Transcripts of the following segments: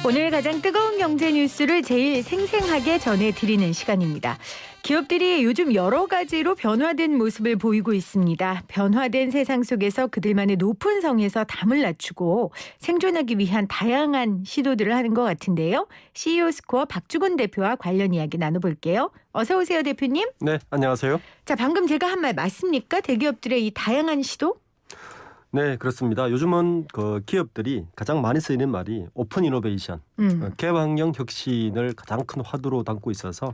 오늘 가장 뜨거운 경제 뉴스를 제일 생생하게 전해드리는 시간입니다. 기업들이 요즘 여러 가지로 변화된 모습을 보이고 있습니다. 변화된 세상 속에서 그들만의 높은 성에서 담을 낮추고 생존하기 위한 다양한 시도들을 하는 것 같은데요. CEO 스코어 박주곤 대표와 관련 이야기 나눠볼게요. 어서 오세요, 대표님. 네, 안녕하세요. 자, 방금 제가 한 말 맞습니까? 대기업들의 이 다양한 시도? 네, 그렇습니다. 요즘은 그 기업들이 가장 많이 쓰이는 말이 오픈 이노베이션, 개방형 혁신을 가장 큰 화두로 담고 있어서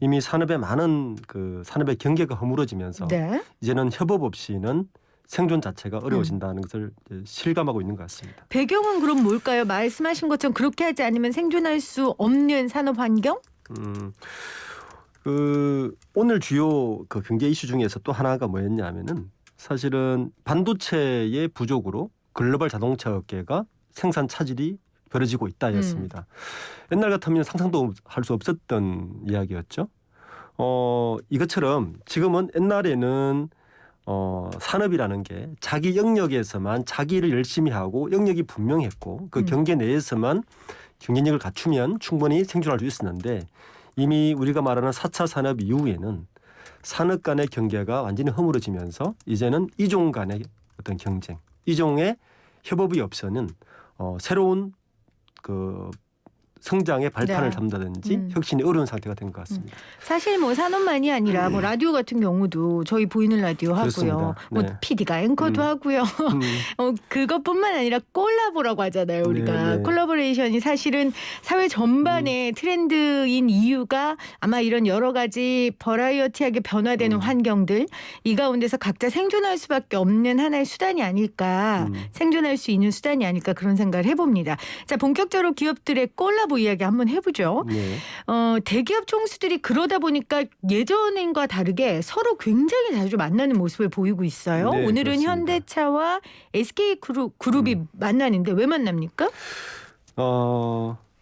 이미 산업의 많은 그 산업의 경계가 허물어지면서 네. 이제는 협업 없이는 생존 자체가 어려워진다는 것을 실감하고 있는 것 같습니다. 배경은 그럼 뭘까요? 말씀하신 것처럼 그렇게 하지 않으면 생존할 수 없는 산업 환경? 오늘 주요 그 경제 이슈 중에서 또 하나가 뭐였냐면은 사실은 반도체의 부족으로 글로벌 자동차 업계가 생산 차질이 벌어지고 있다였습니다. 옛날 같으면 상상도 할 수 없었던 이야기였죠. 이것처럼 지금은 옛날에는 산업이라는 게 자기 영역에서만 자기 일을 열심히 하고 영역이 분명했고 그 경계 내에서만 경쟁력을 갖추면 충분히 생존할 수 있었는데 이미 우리가 말하는 4차 산업 이후에는 산업 간의 경계가 완전히 허물어지면서 이제는 이종 간의 어떤 경쟁, 이종의 협업이 없어는 새로운 그 성장의 발판을 잡는다든지 혁신이 어려운 상태가 된 것 같습니다. 사실 뭐 산업만이 아니라 뭐 라디오 같은 경우도 저희 보이는 라디오 하고요. 그렇습니다. 뭐 네. PD가 앵커도 하고요. 그것뿐만 아니라 콜라보라고 하잖아요. 우리가 네. 콜라보레이션이 사실은 사회 전반의 트렌드인 이유가 아마 이런 여러 가지 버라이어티하게 변화되는 환경들 이 가운데서 각자 생존할 수밖에 없는 하나의 수단이 아닐까 생존할 수 있는 수단이 아닐까 그런 생각을 해봅니다. 자, 본격적으로 기업들의 콜라보 이야기 한번 해보죠. 네. 대기업 총수들이 그러다 보니까 예전과 다르게 서로 굉장히 자주 만나는 모습을 보이고 있어요. 네, 오늘은 그렇습니다. 현대차와 SK 그룹이 만나는데 왜 만납니까?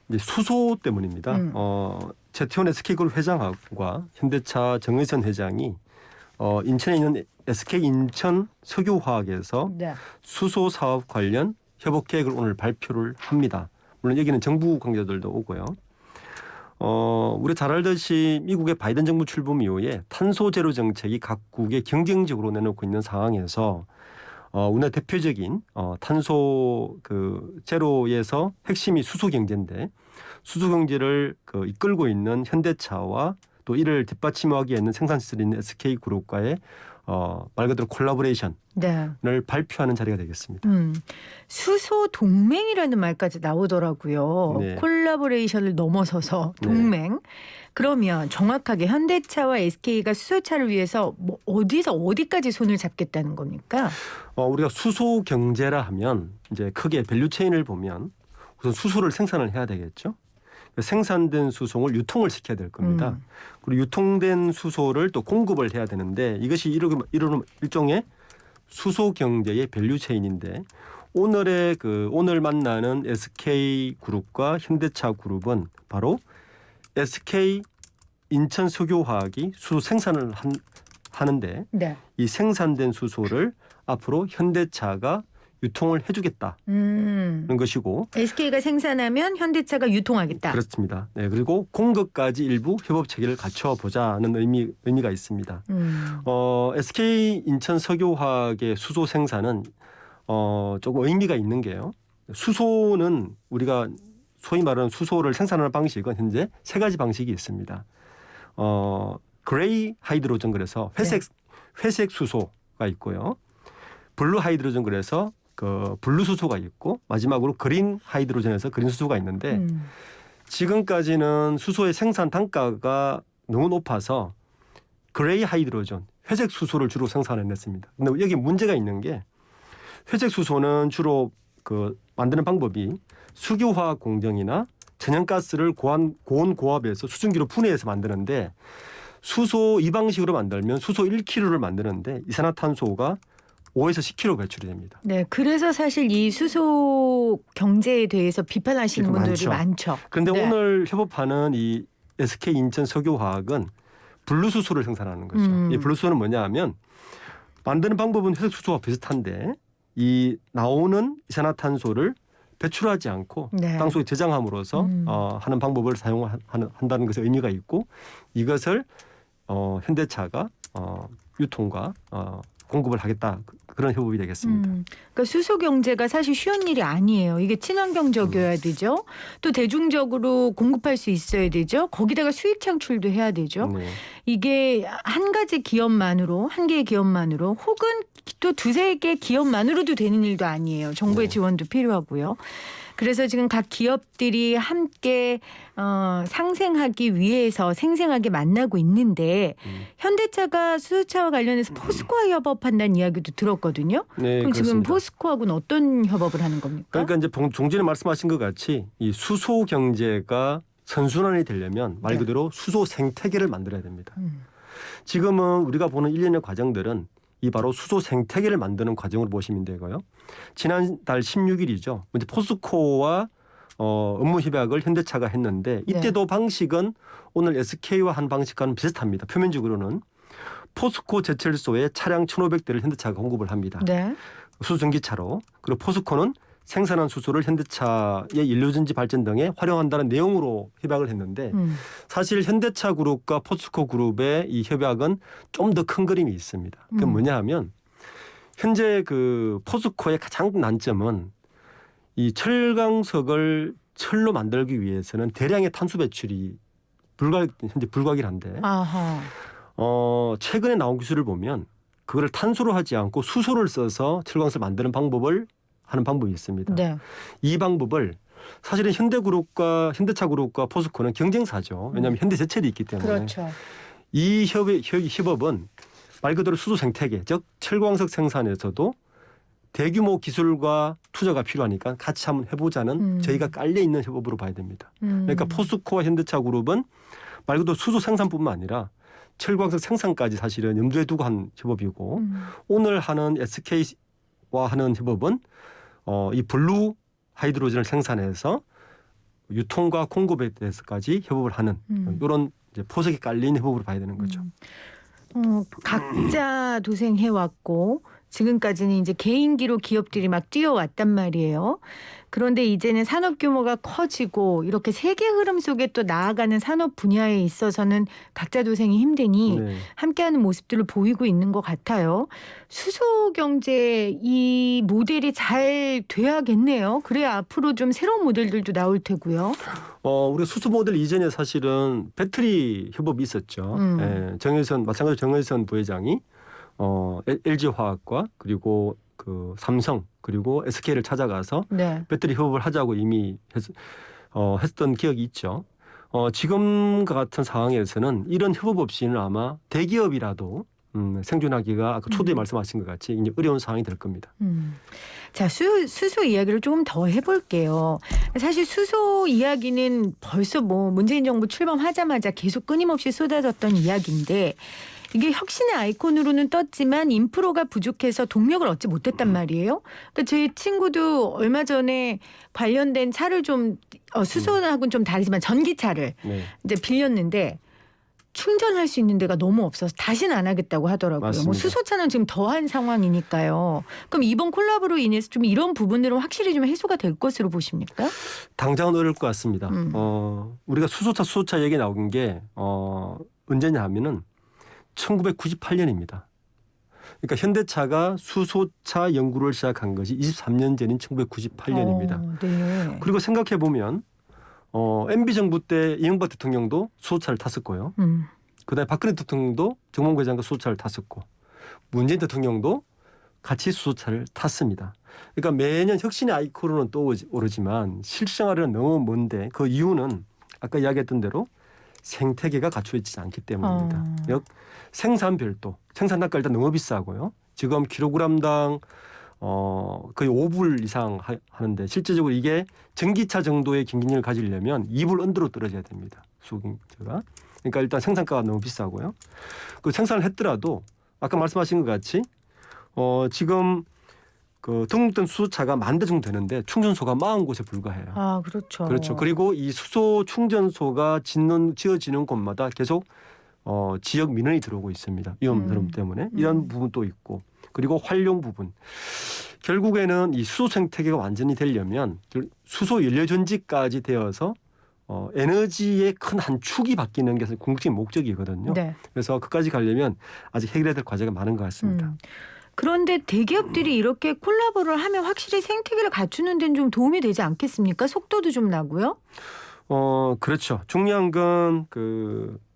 이제 수소 때문입니다. 최태원 SK그룹 회장과 현대차 정의선 회장이 인천에 있는 SK 인천 석유화학에서 네. 수소 사업 관련 협업 계획을 오늘 발표를 합니다. 물론 여기는 정부 관계자들도 오고요. 우리 잘 알듯이 미국의 바이든 정부 출범 이후에 탄소 제로 정책이 각국에 경쟁적으로 내놓고 있는 상황에서 우리나라 대표적인 탄소 그 제로에서 핵심이 수소 경제인데 수소 경제를 이끌고 있는 현대차와 또 이를 뒷받침하기 위한 생산 시설이 있는 SK 그룹과의 말 그대로 콜라보레이션을 네. 발표하는 자리가 되겠습니다. 수소 동맹이라는 말까지 나오더라고요. 네. 콜라보레이션을 넘어서서 동맹. 그러면 정확하게 현대차와 SK가 수소차를 위해서 뭐 어디서 어디까지 손을 잡겠다는 겁니까? 우리가 수소 경제라 하면 이제 크게 밸류체인을 보면 우선 수소를 생산을 해야 되겠죠. 생산된 수소를 유통을 시켜야 될 겁니다. 그리고 유통된 수소를 또 공급을 해야 되는데 이것이 이런 일종의 수소 경제의 밸류체인인데 오늘 만나는 SK 그룹과 현대차 그룹은 바로 SK 인천 석유화학이 수소 생산을 하는데 네. 이 생산된 수소를 앞으로 현대차가 유통을 해주겠다는 것이고 SK가 생산하면 현대차가 유통하겠다. 그렇습니다. 네, 그리고 공급까지 일부 협업 체계를 갖춰보자는 의미가 있습니다. SK 인천 석유화학의 수소 생산은 조금 의미가 있는 게요. 수소는 우리가 소위 말하는 수소를 생산하는 방식은 현재 세 가지 방식이 있습니다. 그레이 하이드로전 그래서 회색 수소가 있고요. 블루 하이드로전 그래서 블루 수소가 있고 마지막으로 그린 하이드로전에서 그린 수소가 있는데 지금까지는 수소의 생산 단가가 너무 높아서 그레이 하이드로전 회색 수소를 주로 생산해냈습니다. 근데 여기 문제가 있는 게 회색 수소는 주로 만드는 방법이 석유화학 공정이나 천연가스를 고온 고압에서 수증기로 분해해서 만드는데 수소 이 방식으로 만들면 수소 1kg를 만드는데 이산화탄소가 5에서 10kg 배출이 됩니다. 네, 그래서 사실 이 수소 경제에 대해서 비판하시는 분들이 많죠. 그런데 네. 오늘 협업하는 이 SK 인천 석유화학은 블루수소를 생산하는 거죠. 이 블루수소는 뭐냐 하면 만드는 방법은 회색 수소와 비슷한데 이 나오는 이산화탄소를 배출하지 않고 네. 땅 속에 저장함으로써 하는 방법을 한다는 것에 의미가 있고 이것을 현대차가 유통과 공급을 하겠다 그런 협업이 되겠습니다. 그러니까 수소 경제가 사실 쉬운 일이 아니에요. 이게 친환경적이어야 되죠. 또 대중적으로 공급할 수 있어야 되죠. 거기다가 수익 창출도 해야 되죠. 네. 이게 한 가지 기업만으로 한 개의 기업만으로 혹은 또 두세 개 기업만으로도 되는 일도 아니에요. 정부의 네. 지원도 필요하고요. 그래서 지금 각 기업들이 함께 상생하기 위해서 생생하게 만나고 있는데 현대차가 수소차와 관련해서 포스코와 협업한다는 이야기도 들었거든요. 네, 그럼 지금 그렇습니다. 포스코하고는 어떤 협업을 하는 겁니까? 그러니까 이제 종전에 말씀하신 것 같이 이 수소 경제가 선순환이 되려면 말 네. 그대로 수소 생태계를 만들어야 됩니다. 지금은 우리가 보는 일련의 과정들은 이 바로 수소 생태계를 만드는 과정으로 보시면 되고요. 지난달 16일이죠. 이제 포스코와 업무 협약을 현대차가 했는데 이때도 방식은 오늘 SK와 한 방식과는 비슷합니다. 표면적으로는 포스코 제철소에 차량 1,500대를 현대차가 공급을 합니다. 네. 수소 전기차로. 그리고 포스코는 생산한 수소를 현대차의 연료전지 발전 등에 활용한다는 내용으로 협약을 했는데 사실 현대차 그룹과 포스코 그룹의 이 협약은 좀 더 큰 그림이 있습니다. 그게 뭐냐 하면 현재 그 포스코의 가장 난점은 이 철강석을 철로 만들기 위해서는 대량의 탄소 배출이 현재 불가결한데 아하. 최근에 나온 기술을 보면 그거를 탄소로 하지 않고 수소를 써서 철강석을 만드는 방법을 하는 방법이 있습니다. 네. 이 방법을 사실은 현대차 그룹과 포스코는 경쟁사죠. 왜냐하면 현대제철이 있기 때문에. 그렇죠. 이 협업은 말 그대로 수소 생태계, 즉 철광석 생산에서도 대규모 기술과 투자가 필요하니까 같이 한번 해보자는 저희가 깔려 있는 협업으로 봐야 됩니다. 그러니까 포스코와 현대차 그룹은 말 그대로 수소 생산뿐만 아니라 철광석 생산까지 사실은 염두에 두고 한 협업이고 오늘 하는 SK와 하는 협업은 이 블루 하이드로젠을 생산해서 유통과 공급에 대해서까지 협업을 하는 이런 이제 포석이 깔린 협업으로 봐야 되는 거죠. 각자 도생해왔고 지금까지는 이제 개인기로 기업들이 막 뛰어왔단 말이에요. 그런데 이제는 산업 규모가 커지고 이렇게 세계 흐름 속에 또 나아가는 산업 분야에 있어서는 각자 도생이 힘드니 네. 함께하는 모습들을 보이고 있는 것 같아요. 수소 경제 이 모델이 잘 돼야겠네요. 그래야 앞으로 좀 새로운 모델들도 나올 테고요. 우리가 수소 모델 이전에 사실은 배터리 협업이 있었죠. 마찬가지로 정의선 부회장이 LG화학과 그리고 그 삼성 그리고 SK를 찾아가서 네. 배터리 협업을 하자고 이미 했던 기억이 있죠. 지금과 같은 상황에서는 이런 협업 없이는 아마 대기업이라도 생존하기가 아까 초두에 말씀하신 것 같이 이제 어려운 상황이 될 겁니다. 자, 수소 이야기를 조금 더 해볼게요. 사실 수소 이야기는 벌써 뭐 문재인 정부 출범하자마자 계속 끊임없이 쏟아졌던 이야기인데 이게 혁신의 아이콘으로는 떴지만 인프로가 부족해서 동력을 얻지 못했단 말이에요. 그러니까 제 친구도 얼마 전에 관련된 차를 좀 수소하고는 좀 다르지만 전기차를 네. 이제 빌렸는데 충전할 수 있는 데가 너무 없어서 다시는 안 하겠다고 하더라고요. 맞습니다. 뭐 수소차는 지금 더한 상황이니까요. 그럼 이번 콜라보로 인해서 좀 이런 부분들은 확실히 좀 해소가 될 것으로 보십니까? 당장은 어려울 것 같습니다. 우리가 수소차 얘기 나온 게 언제냐 하면은 1998년입니다. 그러니까 현대차가 수소차 연구를 시작한 것이 23년 전인 1998년입니다. 네. 그리고 생각해 보면 MB 정부 때 이명박 대통령도 수소차를 탔었고요. 그다음에 박근혜 대통령도 정몽구 회장과 수소차를 탔었고 문재인 대통령도 같이 수소차를 탔습니다. 그러니까 매년 혁신의 아이콘으로는 떠오르지만 실생활은 너무 먼데 그 이유는 아까 이야기했던 대로 생태계가 갖춰있지 않기 때문입니다. 생산 별도, 생산 단가 일단 너무 비싸고요. 지금 킬로그램당 거의 5불 이상 하는데 실제적으로 이게 전기차 정도의 경쟁력을 가지려면 2불 언더로 떨어져야 됩니다. 수경제가. 그러니까 일단 생산가가 너무 비싸고요. 그 생산을 했더라도 아까 말씀하신 것 같이 지금 그 등록된 수소차가 10,000대 정도 되는데 충전소가 40곳에 불과해요. 아, 그렇죠. 그렇죠. 그리고 이 수소 충전소가 지어지는 곳마다 계속 지역 민원이 들어오고 있습니다. 위험 때문에 이런 부분도 있고 그리고 활용 부분 결국에는 이 수소 생태계가 완전히 되려면 수소 연료 전지까지 되어서 에너지의 큰 한 축이 바뀌는 게 궁극적인 목적이거든요. 네. 그래서 그까지 가려면 아직 해결해야 될 과제가 많은 것 같습니다. 그런데 대기업들이 이렇게 콜라보를 하면 확실히 생태계를 갖추는 데는 좀 도움이 되지 않겠습니까? 속도도 좀 나고요. 그렇죠. 중요한 건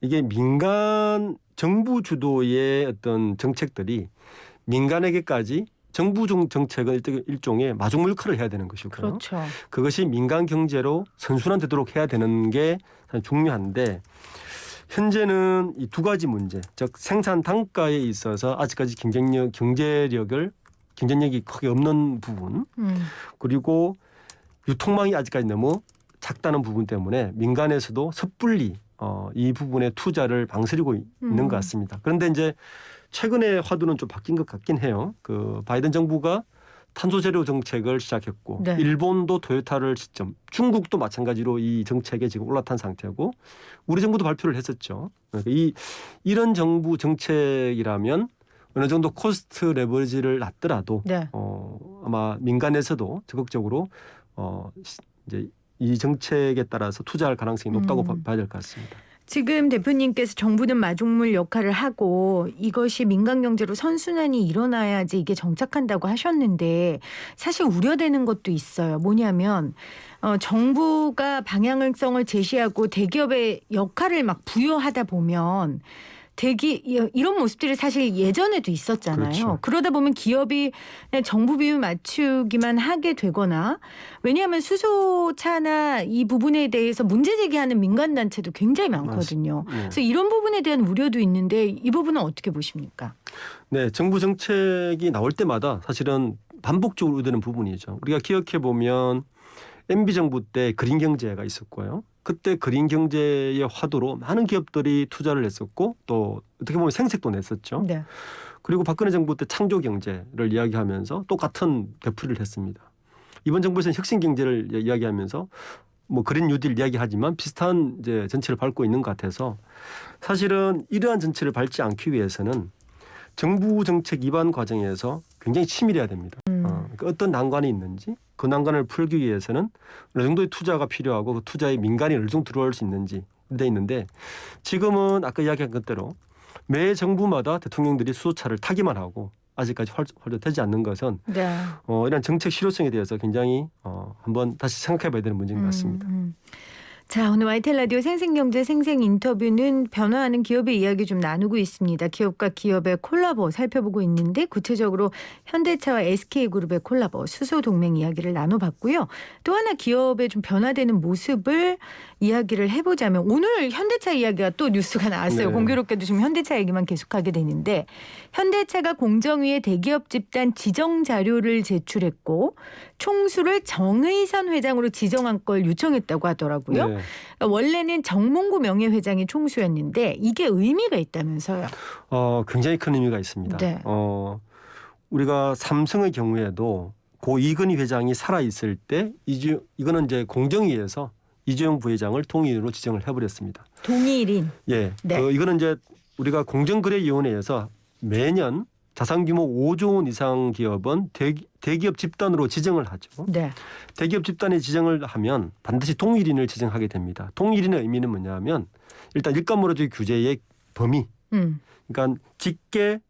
이게 민간 정부 주도의 어떤 정책들이 민간에게까지 정부 정책은 일종의 마중물 역할을 해야 되는 것이고요. 그렇죠. 그것이 민간 경제로 선순환되도록 해야 되는 게 중요한데 현재는 이 두 가지 문제, 즉 생산 단가에 있어서 아직까지 경쟁력이 크게 없는 부분, 그리고 유통망이 아직까지 너무 작다는 부분 때문에 민간에서도 섣불리 이 부분에 투자를 망설이고 있는 것 같습니다. 그런데 이제 최근에 화두는 좀 바뀐 것 같긴 해요. 바이든 정부가 탄소 제로 정책을 시작했고 네. 일본도 토요타를 시점, 중국도 마찬가지로 이 정책에 지금 올라탄 상태고 우리 정부도 발표를 했었죠. 그러니까 이런 정부 정책이라면 어느 정도 코스트 레버리지를 놨더라도 네. 아마 민간에서도 적극적으로 이제 이 정책에 따라서 투자할 가능성이 높다고 봐야 될 것 같습니다. 지금 대표님께서 정부는 마중물 역할을 하고 이것이 민간 경제로 선순환이 일어나야지 이게 정착한다고 하셨는데 사실 우려되는 것도 있어요. 뭐냐면 정부가 방향성을 제시하고 대기업의 역할을 막 부여하다 보면 이런 모습들이 사실 예전에도 있었잖아요. 그렇죠. 그러다 보면 기업이 그냥 정부 비율 맞추기만 하게 되거나 왜냐하면 수소차나 이 부분에 대해서 문제 제기하는 민간단체도 굉장히 많거든요. 네. 그래서 이런 부분에 대한 우려도 있는데 이 부분은 어떻게 보십니까? 네, 정부 정책이 나올 때마다 사실은 반복적으로 우려되는 부분이죠. 우리가 기억해 보면 MB 정부 때 그린 경제가 있었고요. 그때 그린 경제의 화두로 많은 기업들이 투자를 했었고 또 어떻게 보면 생색도 냈었죠. 네. 그리고 박근혜 정부 때 창조 경제를 이야기하면서 똑같은 되풀이를 했습니다. 이번 정부에서는 혁신 경제를 이야기하면서 뭐 그린 뉴딜 이야기하지만 비슷한 이제 전체를 밟고 있는 것 같아서 사실은 이러한 전체를 밟지 않기 위해서는 정부 정책 입안 과정에서 굉장히 치밀해야 됩니다. 그러니까 어떤 난관이 있는지 그 난관을 풀기 위해서는 어느 정도의 투자가 필요하고 그 투자에 민간이 어느 정도 들어올 수 있는지 돼 있는데 지금은 아까 이야기한 것대로 매 정부마다 대통령들이 수소차를 타기만 하고 아직까지 활용되지 않는 것은 네. 이런 정책 실효성에 대해서 굉장히 한번 다시 생각해봐야 되는 문제인 것 같습니다. 자, 오늘 YTN 라디오 생생경제 생생 인터뷰는 변화하는 기업의 이야기 좀 나누고 있습니다. 기업과 기업의 콜라보 살펴보고 있는데 구체적으로 현대차와 SK그룹의 콜라보 수소 동맹 이야기를 나눠봤고요. 또 하나 기업의 좀 변화되는 모습을 이야기를 해보자면 오늘 현대차 이야기가 또 뉴스가 나왔어요. 네. 공교롭게도 지금 현대차 얘기만 계속하게 되는데 현대차가 공정위에 대기업 집단 지정 자료를 제출했고 총수를 정의선 회장으로 지정한 걸 요청했다고 하더라고요. 네. 그러니까 원래는 정몽구 명예회장이 총수였는데 이게 의미가 있다면서요. 굉장히 큰 의미가 있습니다. 네. 우리가 삼성의 경우에도 고 이건희 회장이 살아 있을 때 이거는 이제 공정위에서 이재용 부회장을 동의인으로 지정을 해버렸습니다. 동일인. 예, 네. 이거는 이제 우리가 공정거래위원회에서 매년 자산 규모 5조 원 이상 기업은 대기업 집단으로 지정을 하죠. 네. 대기업 집단에 지정을 하면 반드시 동일인을 지정하게 됩니다. 동일인의 의미는 뭐냐면 일단 일감몰아주기 규제의 범위. 그러니까 직계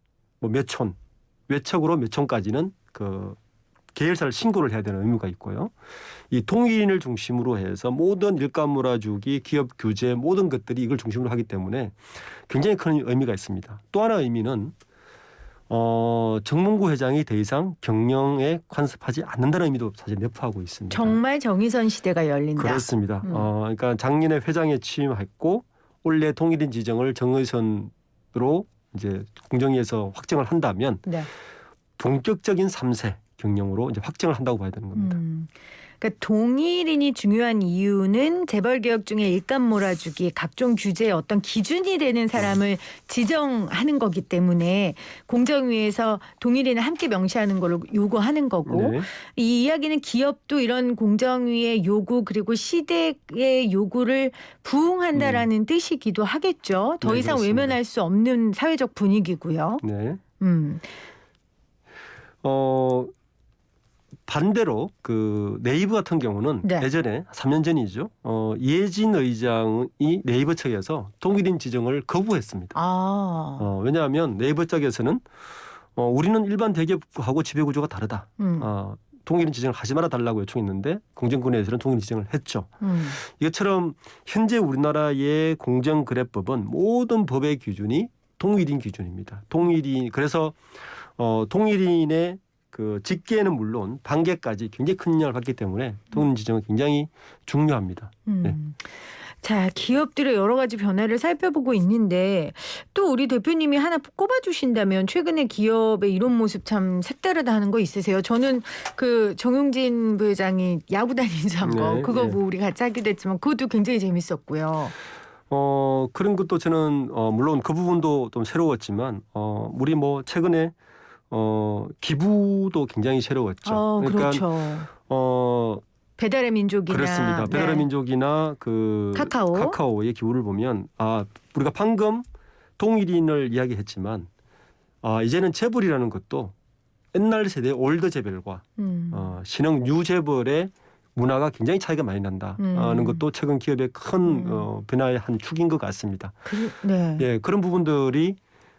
몇 촌, 외척으로 몇 촌까지는 그 계열사를 신고를 해야 되는 의무가 있고요. 이 동일인을 중심으로 해서 모든 일감 몰아주기, 기업 규제 모든 것들이 이걸 중심으로 하기 때문에 굉장히 큰 의미가 있습니다. 또 하나 의미는 정몽구 회장이 더 이상 경영에 간섭하지 않는다는 의미도 사실 내포하고 있습니다. 정말 정의선 시대가 열린다. 그렇습니다. 그러니까 작년에 회장에 취임했고 올해 동일인 지정을 정의선으로 이제 공정위에서 확정을 한다면 네. 본격적인 3세 경영으로 이제 확정을 한다고 봐야 되는 겁니다. 그러니까 동일인이 중요한 이유는 재벌 개혁 중에 일감 몰아주기 각종 규제의 어떤 기준이 되는 사람을 지정하는 거기 때문에 공정위에서 동일인을 함께 명시하는 거를 요구하는 거고 네. 이 이야기는 기업도 이런 공정위의 요구 그리고 시대의 요구를 부응한다라는 뜻이기도 하겠죠. 더 네, 이상 그렇습니다. 외면할 수 없는 사회적 분위기고요. 네. 반대로 그 네이버 같은 경우는 네. 예전에 3년 전이죠. 이해진 의장이 네이버 측에서 동일인 지정을 거부했습니다. 왜냐하면 네이버 쪽에서는 우리는 일반 대기업하고 지배구조가 다르다. 동일인 지정을 하지 말아 달라고 요청했는데 공정거래에서는 동일인 지정을 했죠. 이것처럼 현재 우리나라의 공정거래법은 모든 법의 기준이 동일인 기준입니다. 그래서 동일인의 그 직계는 물론 반계까지 굉장히 큰 영향을 받기 때문에 동일인 지정은 굉장히 중요합니다. 네. 자, 기업들의 여러 가지 변화를 살펴보고 있는데 또 우리 대표님이 하나 꼽아주신다면 최근에 기업의 이런 모습 참 색다르다 하는 거 있으세요? 저는 그 정용진 부회장이 야구 다니면서 한 거 그거 뭐 우리 같이 하기도 했지만 그것도 굉장히 재밌었고요. 그런 것도 저는 물론 그 부분도 좀 새로웠지만 우리 뭐 최근에 기부도 굉장히 새로웠죠. 그러니까 그렇죠. 배달의 민족이나 그렇습니다. 배달의 민족이나 그 카카오의 기부를 보면 우리가 방금 동일인을 이야기했지만 이제는 재벌이라는 것도 옛날 세대의 올드 재벌과 신흥 뉴 재벌의 문화가 굉장히 차이가 많이 난다는 것도 최근 기업의 큰 변화의 한 축인 것 같습니다. 예, 그런 부분들이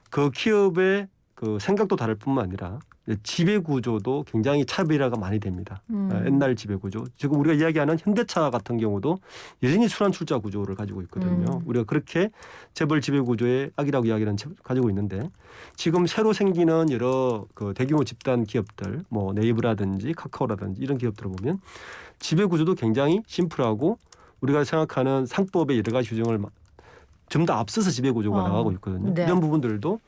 그 기업의 그 생각도 다를 뿐만 아니라 지배 구조도 굉장히 차별화가 많이 됩니다. 옛날 지배 구조. 지금 우리가 이야기하는 현대차 같은 경우도 여전히 순환출자 구조를 가지고 있거든요. 우리가 그렇게 재벌 지배 구조의 악이라고 이야기는 가지고 있는데 지금 새로 생기는 여러 그 대규모 집단 기업들, 뭐 네이버라든지 카카오라든지 이런 기업들을 보면 지배 구조도 굉장히 심플하고 우리가 생각하는 상법의 여러 가지 규정을 좀 더 앞서서 지배 구조가 나가고 있거든요. 네. 이런 부분들도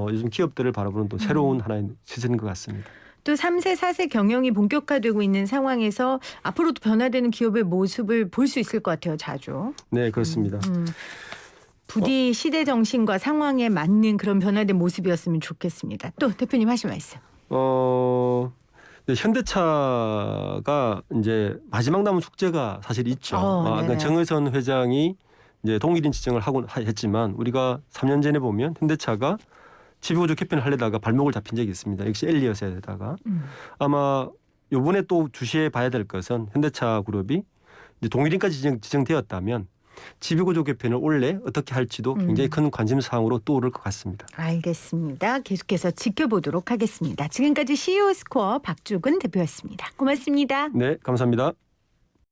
요즘 기업들을 바라보는 또 새로운 하나의 시선인 것 같습니다. 또 3세, 4세 경영이 본격화되고 있는 상황에서 앞으로도 변화되는 기업의 모습을 볼 수 있을 것 같아요. 자주. 네, 그렇습니다. 부디 시대 정신과 상황에 맞는 그런 변화된 모습이었으면 좋겠습니다. 또 대표님 하실 말씀. 현대차가 이제 마지막 남은 숙제가 사실 있죠. 그러니까 정의선 회장이 이제 동일인 지정을 했지만 우리가 3년 전에 보면 현대차가 지배구조 개편을 하려다가 발목을 잡힌 적이 있습니다. 역시 엘리엇에다가 아마 이번에 또 주시해 봐야 될 것은 현대차 그룹이 이제 동일인까지 지정되었다면 지배구조 개편을 올해 어떻게 할지도 굉장히 큰 관심 사항으로 떠오를 것 같습니다. 알겠습니다. 계속해서 지켜보도록 하겠습니다. 지금까지 CEO 스코어 박주근 대표였습니다. 고맙습니다. 네, 감사합니다.